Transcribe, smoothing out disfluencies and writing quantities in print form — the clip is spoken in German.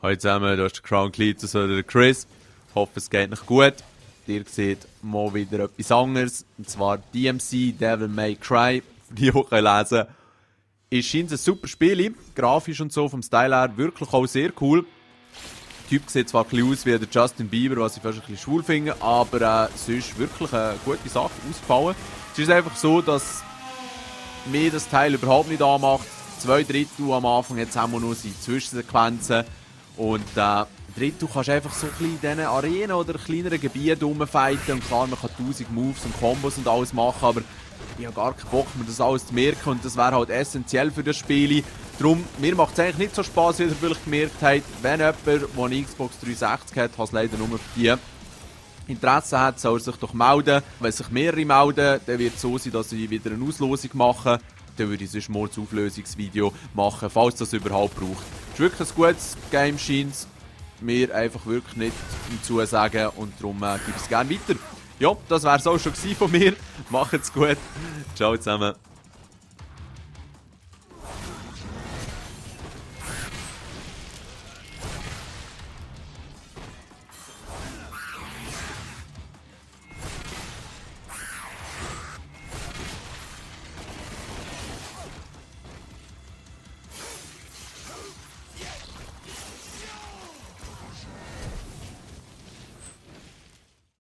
Hallo zusammen, du hast den Crown Cletus oder der Chris. Ich hoffe, es geht noch gut. Ihr seht mal wieder etwas anderes. Und zwar DMC Devil May Cry. Für die lesen können. Ist scheint ein super Spiel. Grafisch und so vom Style her wirklich auch sehr cool. Der Typ sieht zwar ein bisschen aus wie der Justin Bieber, was ich fast ein bisschen schwul finde, aber sonst wirklich eine gute Sache ausgefallen. Es ist einfach so, dass mir das Teil überhaupt nicht anmacht. 2/3 am Anfang jetzt haben wir nur seine Zwischensequenzen. Und Drittel kannst du einfach so ein bisschen in diesen Arenen oder kleineren Gebieten rumfighten. Und klar, man kann 1000 Moves und Kombos und alles machen, aber ich habe gar keinen Bock, mir das alles zu merken. Und das wäre halt essentiell für das Spiel. Darum, mir macht es eigentlich nicht so Spaß, wie ihr vielleicht gemerkt habt. Wenn jemand, der eine Xbox 360 hat, hat es leider nur für die Interesse hat, soll er sich doch melden. Wenn sich mehrere melden, dann wird es so sein, dass ich wieder eine Auslosung mache. Dann würde ich sonst mal das Auflösungsvideo machen, falls das überhaupt braucht. Es ist wirklich ein gutes Game, scheint mir einfach wirklich nicht dazu sagen und darum gebe ich es gerne weiter. Ja, das wäre es auch schon von mir. Macht's gut. Ciao zusammen.